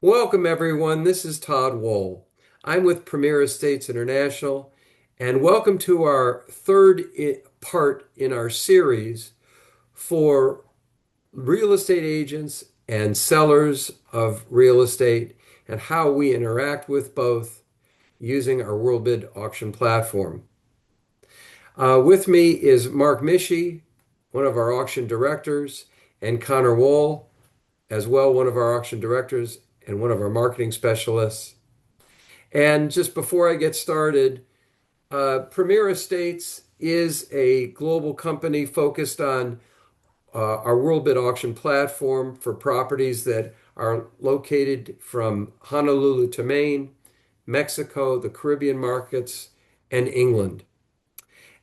Welcome, everyone. This is Todd Wool. I'm with Premier Estates International, and welcome to our part in our series for real estate agents and sellers of real estate and how we interact with both using our WorldBid auction platform. With me is Mark Mishi, one of our auction directors, and Connor Wall, as well, one of our auction directors and one of our marketing specialists. And just before I get started, Premier Estates is a global company focused on our WorldBid auction platform for properties that are located from Honolulu to Maine, Mexico, the Caribbean markets, and England.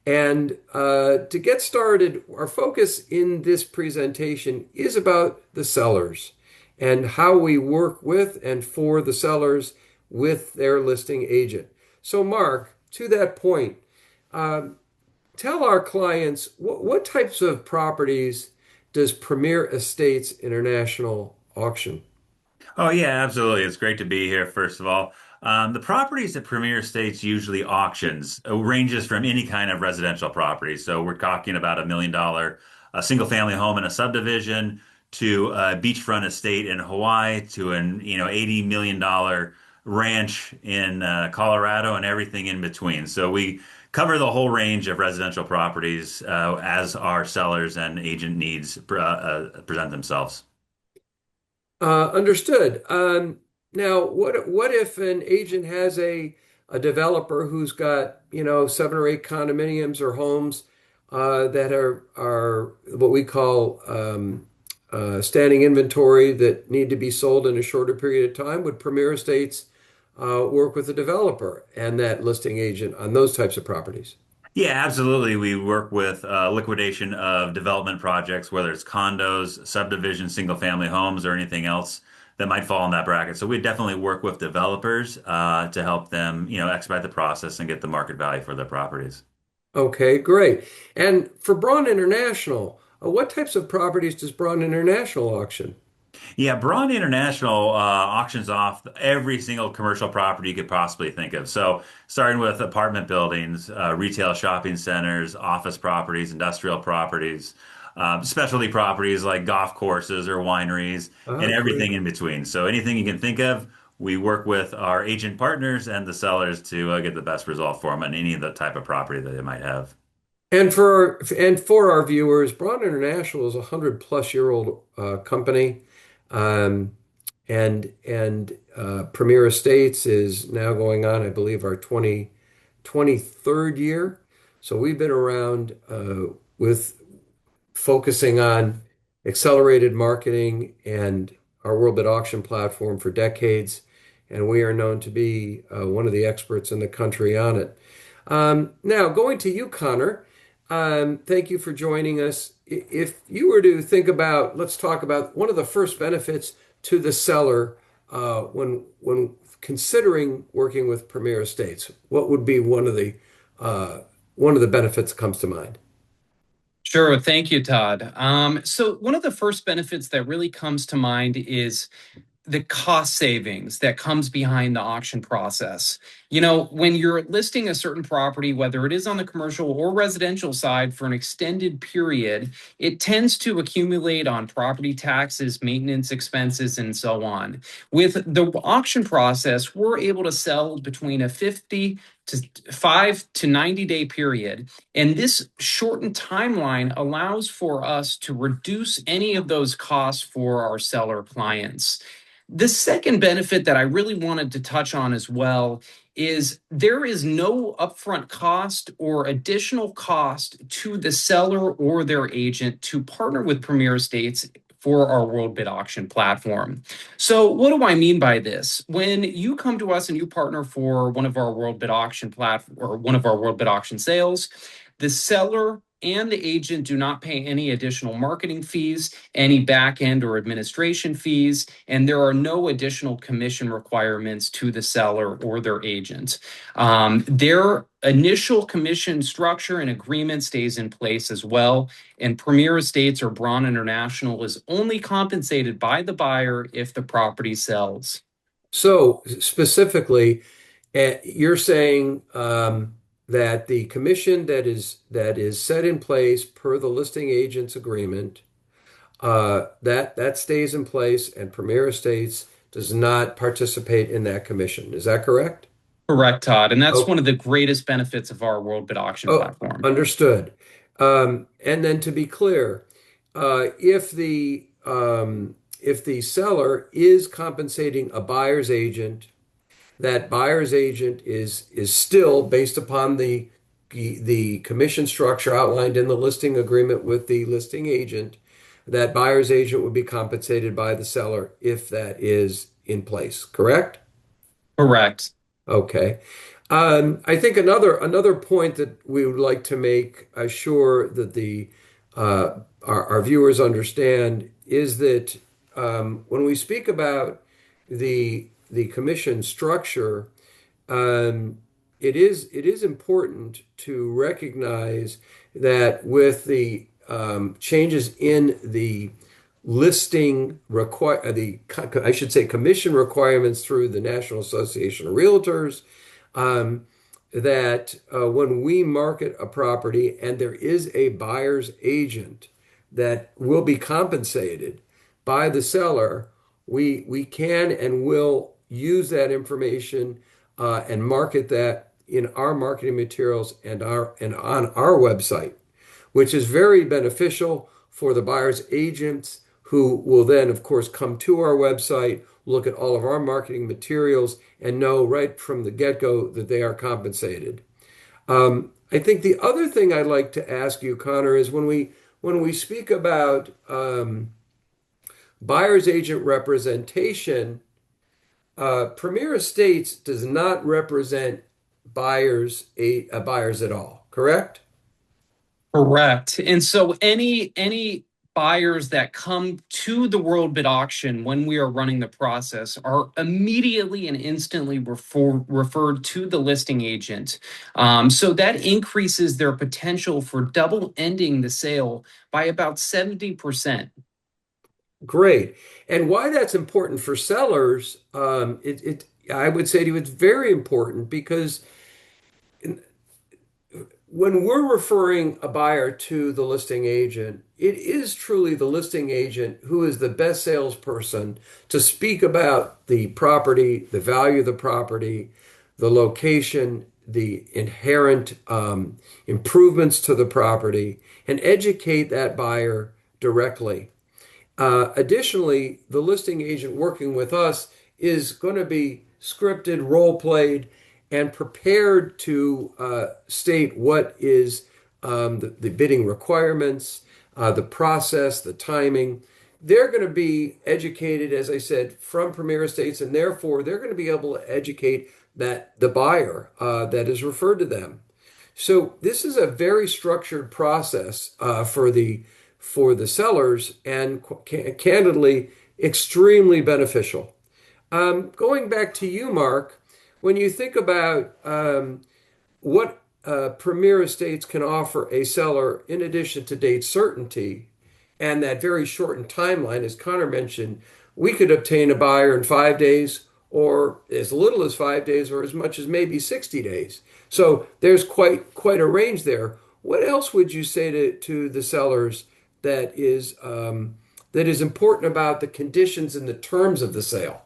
And to get started, our focus in this presentation is about the sellers and how we work with and for the sellers with their listing agent. So, Mark, to that point, um, tell our clients what types of properties does Premier Estates International auction? Oh, yeah, absolutely. It's great to be here, first of all. The properties that Premier Estates usually auctions ranges from any kind of residential property. So we're talking about $1 million single family home in a subdivision to a beachfront estate in Hawaii to an $80 million ranch in Colorado and everything in between. So we cover the whole range of residential properties as our sellers and agent needs present themselves. Understood. Now, what if an agent has a developer who's got, 7 or 8 condominiums or homes that are what we call standing inventory that need to be sold in a shorter period of time? Would Premier Estates work with the developer and that listing agent on those types of properties? Yeah, absolutely. We work with liquidation of development projects, whether it's condos, subdivisions, single family homes, or anything else that might fall in that bracket. So we definitely work with developers to help them, expedite the process and get the market value for their properties. Okay, great. And for Braun International, what types of properties does Braun International auction? Yeah, Braun International auctions off every single commercial property you could possibly think of. So, starting with apartment buildings, retail shopping centers, office properties, industrial properties, specialty properties like golf courses or wineries, Ah, and great. everything in between. So, anything you can think of, we work with our agent partners and the sellers to get the best result for them on any of the type of property that they might have. And for our viewers, Braun International is a 100-plus-year-old company, um, and Premier Estates is now going on, I believe, our 23rd year. So we've been around with focusing on accelerated marketing and our WorldBid auction platform for decades, and we are known to be one of the experts in the country on it. Now, going to you, Connor, thank you for joining us. If you were to think about, let's talk about one of the first benefits to the seller when considering working with Premier Estates. What would be one of the benefits that comes to mind? Sure. Thank you, Todd. So one of the first benefits that really comes to mind is the cost savings that comes behind the auction process. When you're listing a certain property, whether it is on the commercial or residential side for an extended period, it tends to accumulate on property taxes, maintenance expenses, and so on. With the auction process, we're able to sell between a 50 to 5 to 90 day period. And this shortened timeline allows for us to reduce any of those costs for our seller clients. The second benefit that I really wanted to touch on as well is there is no upfront cost or additional cost to the seller or their agent to partner with Premier Estates for our WorldBid auction platform. So, what do I mean by this? When you come to us and you partner for one of our WorldBid auction platform or one of our WorldBid auction sales, the seller and the agent do not pay any additional marketing fees, any back end or administration fees, and there are no additional commission requirements to the seller or their agent. Their initial commission structure and agreement stays in place as well, and Premier Estates or Braun International is only compensated by the buyer if the property sells. So specifically, you're saying that the commission that is set in place per the listing agent's agreement, that stays in place, and Premier Estates does not participate in that commission. Is that correct? Correct, Todd. And that's Oh, one of the greatest benefits of our WorldBid auction oh, platform. understood. And then to be clear, if the seller is compensating a buyer's agent, that buyer's agent is still based upon the commission structure outlined in the listing agreement with the listing agent. That buyer's agent would be compensated by the seller if that is in place, correct? Correct. Okay. I think another point that we would like to make, sure that our viewers understand, is that when we speak about the commission structure, it is important to recognize that with the changes in the I should say commission requirements through the National Association of Realtors, um, that when we market a property and there is a buyer's agent that will be compensated by the seller, we can and will use that information and market that in our marketing materials and on our website, which is very beneficial for the buyer's agents, who will then, of course, come to our website, look at all of our marketing materials, and know right from the get-go that they are compensated. I think the other thing I'd like to ask you, Connor, is when we speak about buyer's agent representation, Premier Estates does not represent buyers at all, correct? Correct. And so any buyers that come to the WorldBid auction when we are running the process are immediately and instantly referred to the listing agent. So that increases their potential for double ending the sale by about 70%. Great. And why that's important for sellers, I would say to you, it's very important because when we're referring a buyer to the listing agent, it is truly the listing agent who is the best salesperson to speak about the property, the value of the property, the location, the inherent improvements to the property, and educate that buyer directly. Additionally, the listing agent working with us is going to be scripted, role played, and prepared to state what is the bidding requirements, the process, the timing. They're going to be educated, as I said, from Premier Estates, and therefore they're going to be able to educate the buyer that is referred to them. So this is a very structured process for the sellers, and candidly, extremely beneficial. Going back to you, Mark, when you think about what Premier Estates can offer a seller in addition to date certainty and that very shortened timeline, as Connor mentioned, we could obtain a buyer in 5 days, or as little as 5 days, or as much as maybe 60 days. So there's quite a range there. What else would you say to the sellers that is important about the conditions and the terms of the sale?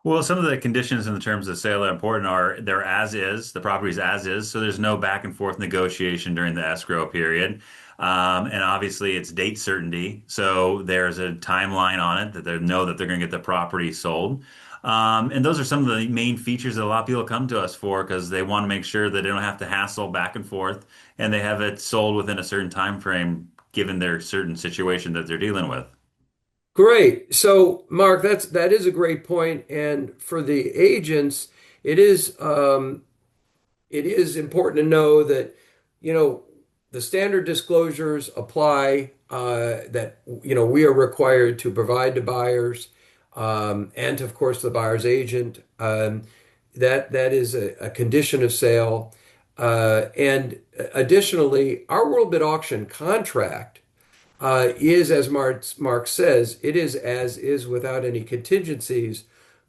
Well, some of the conditions in the terms of the sale that are important are they're as is, the property's as is, so there's no back and forth negotiation during the escrow period. And obviously, it's date certainty, so there's a timeline on it that they know that they're going to get the property sold. And those are some of the main features that a lot of people come to us for because they want to make sure that they don't have to hassle back and forth, and they have it sold within a certain time frame, given their certain situation that they're dealing with. Great. So, Mark, that is a great point. And for the agents, it is it is important to know that you know the standard disclosures apply, that we are required to provide to buyers, and of course the buyer's agent. That is a condition of sale. And additionally, our WorldBid auction contract is, as Mark says, it is as is without any contingencies.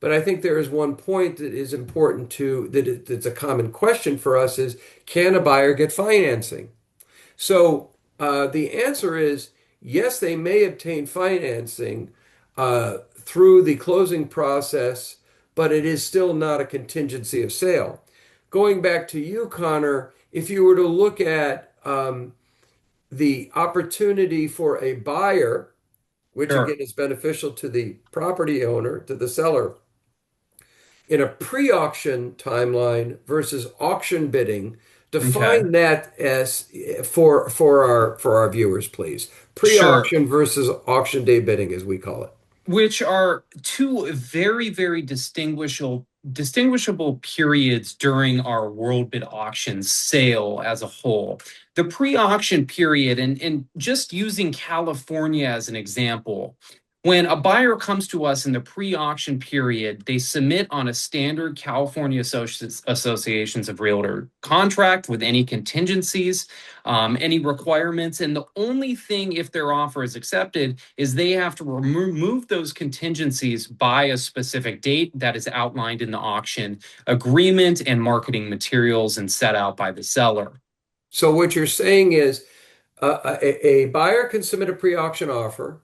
But I think there is one point that is important that's a common question for us is, can a buyer get financing? So the answer is yes, they may obtain financing through the closing process, but it is still not a contingency of sale. Going back to you, Connor, if you were to look at the opportunity for a buyer, which again Sure. is beneficial to the property owner, to the seller, in a pre-auction timeline versus auction bidding, Okay. define that as for our viewers, please. Sure. Pre-auction versus auction day bidding, as we call it. Which are two very, very distinguishable periods during our world bid auction sale as a whole. The pre-auction period, and just using California as an example, when a buyer comes to us in the pre-auction period, they submit on a standard California Associations of Realtor contract with any contingencies, any requirements, and the only thing, if their offer is accepted, is they have to remove those contingencies by a specific date that is outlined in the auction agreement and marketing materials and set out by the seller. So what you're saying is a buyer can submit a pre-auction offer.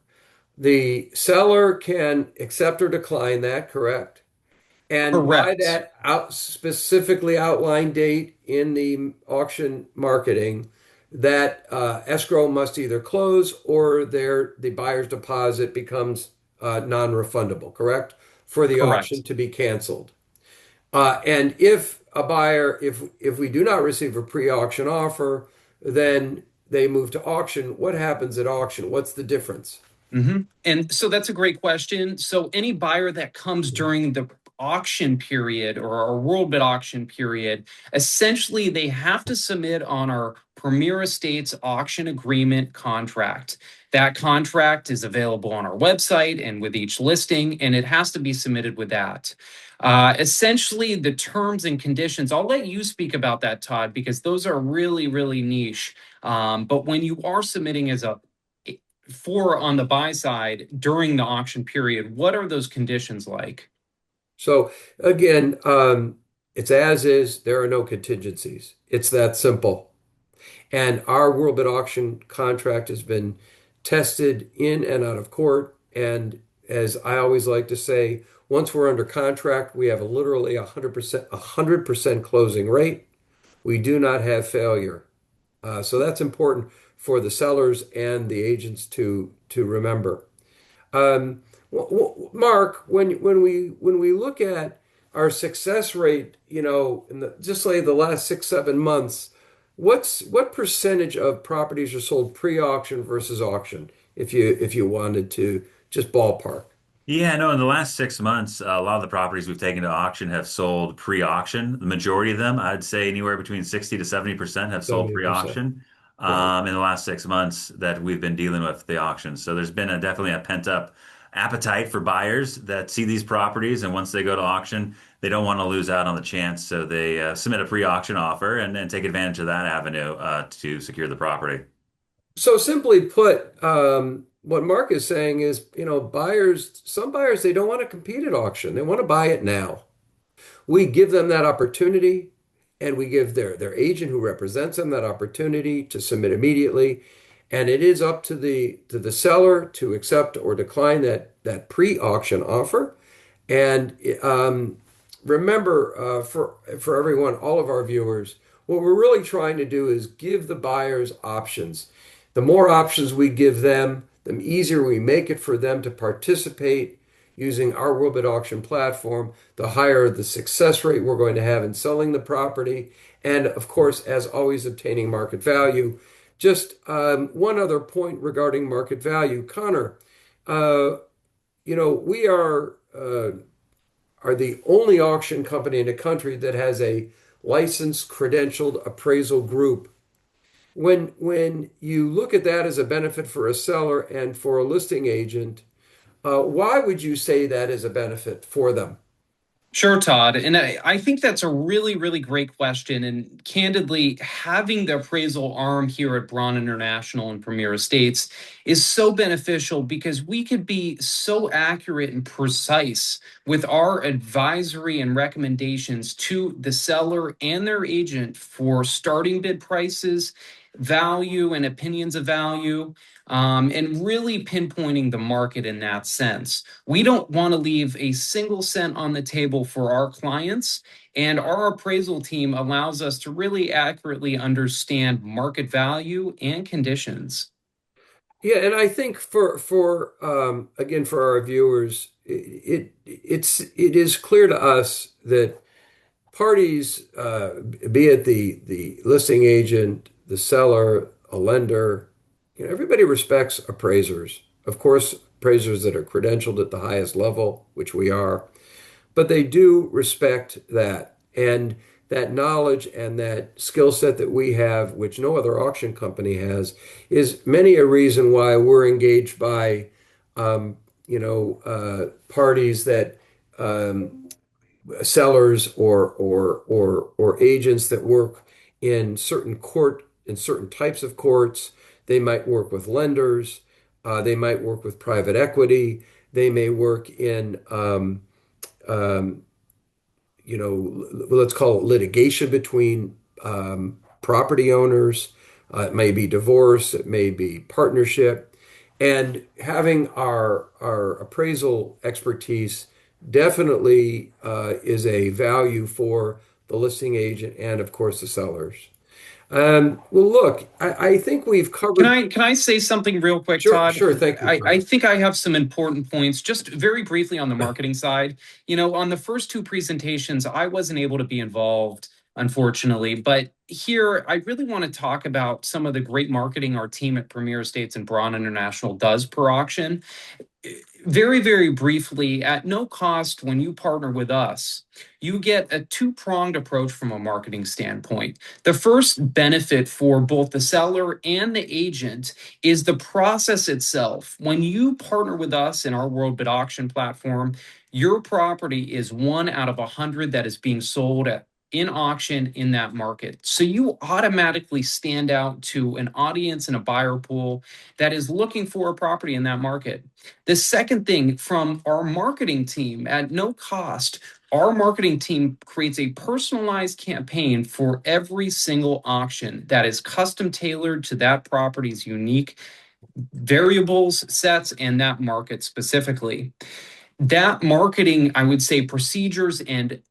The seller can accept or decline that, correct? And by Correct. that specifically outlined date in the auction marketing, that escrow must either close or the buyer's deposit becomes non-refundable, correct? For the auction Correct. to be canceled. And if a buyer, if we do not receive a pre-auction offer, then they move to auction. What happens at auction? What's the difference? And so that's a great question. So any buyer that comes during the auction period or our world bid auction period, essentially they have to submit on our Premier Estates auction agreement contract. That contract is available on our website and with each listing, and it has to be submitted with that. Essentially, the terms and conditions, I'll let you speak about that, Todd, because those are really, really niche. But when you are submitting as a for on the buy side during the auction period, what are those conditions like? So again, it's as is. There are no contingencies. It's that simple. And our World Bid Auction contract has been tested in and out of court. And as I always like to say, once we're under contract, we have a literally 100% closing rate. We do not have failure. So that's important for the sellers and the agents to remember. Um, Mark, when we look at our success rate, just like the last 6, 7 months, what percentage of properties are sold pre-auction versus auction? If you wanted to just ballpark, Yeah, no, in the last 6 months, a lot of the properties we've taken to auction have sold pre-auction. The majority of them, I'd say anywhere between 60 to 70% have sold 70%. pre-auction Right. in the last 6 months that we've been dealing with the auctions. So there's been definitely a pent-up appetite for buyers that see these properties, and once they go to auction, they don't want to lose out on the chance. So they submit a pre-auction offer and then take advantage of that avenue to secure the property. So simply put, what Mark is saying is, some buyers, they don't want to compete at auction. They want to buy it now. We give them that opportunity, and we give their agent who represents them that opportunity to submit immediately. And it is up to the seller to accept or decline that pre-auction offer. And remember, for everyone, all of our viewers, what we're really trying to do is give the buyers options. The more options we give them, the easier we make it for them to participate using our WorldBid auction platform, the higher the success rate we're going to have in selling the property, and of course, as always, obtaining market value. Just one other point regarding market value, Connor. Uh, we are the only auction company in the country that has a licensed, credentialed appraisal group. When you look at that as a benefit for a seller and for a listing agent, why would you say that is a benefit for them? Sure, Todd. And I think that's a really, really great question. And candidly, having the appraisal arm here at Braun International and Premier Estates is so beneficial because we could be so accurate and precise with our advisory and recommendations to the seller and their agent for starting bid prices, value, and opinions of value, and really pinpointing the market in that sense. We don't want to leave a single cent on the table for our clients. And our appraisal team allows us to really accurately understand market value and conditions. Yeah, and I think for again for our viewers, it is clear to us that parties, be it the listing agent, the seller, a lender, everybody respects appraisers. Of course, appraisers that are credentialed at the highest level, which we are, but they do respect that and that knowledge and that skill set that we have, which no other auction company has, is many a reason why we're engaged by, um, parties that sellers or agents that work in certain types of courts. They might work with lenders. They might work with private equity. They may work in um, let's call it litigation between property owners. It may be divorce, it may be partnership. And having our appraisal expertise definitely is a value for the listing agent and, of course, the sellers. Well, look, I think we've Can covered. I say something real quick, Sure, Todd? sure. Thank you, I Connor. think I have some important points, just very briefly on the marketing side. On the first two presentations, I wasn't able to be involved, unfortunately. But here, I really want to talk about some of the great marketing our team at Premier Estates and Braun International does per auction. Very, very briefly, at no cost, when you partner with us, you get a two-pronged approach from a marketing standpoint. The first benefit for both the seller and the agent is the process itself. When you partner with us in our WorldBid auction platform, your property is one out of 100 that is being sold at in auction in that market. So you automatically stand out to an audience and a buyer pool that is looking for a property in that market. The second thing from our marketing team at no cost, our marketing team creates a personalized campaign for every single auction that is custom tailored to that property's unique variables, sets, and that market specifically. That marketing, I would say, procedures and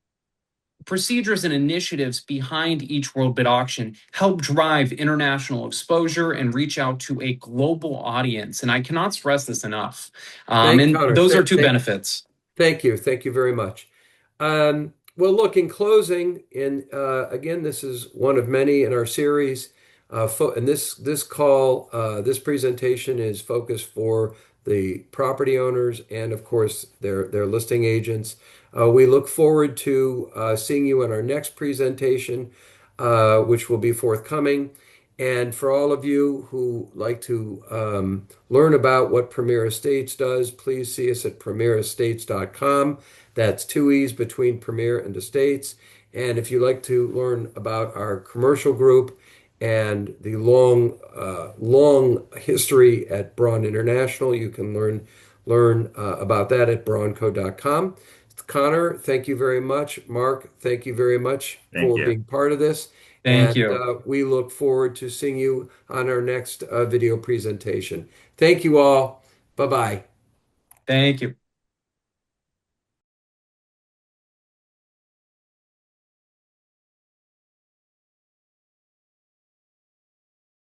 initiatives behind each WorldBid auction help drive international exposure and reach out to a global audience. And I cannot stress this enough. Thank And Connor. those are two benefits. Thank you. Thank you very much. Well, look, in closing, and again, this is one of many in our series. And this call, this presentation is focused for the property owners and, of course, their listing agents. We look forward to seeing you in our next presentation, which will be forthcoming. And for all of you who like to learn about what Premier Estates does, please see us at premierestates.com. That's two E's between Premier and Estates. And if you'd like to learn about our commercial group and the long history at Braun International, you can learn about that at braunco.com. Connor, thank you very much. Mark, thank you very much Thank for you. being part of this. Thank And you. we look forward to seeing you on our next video presentation. Thank you all. Bye bye. Thank you.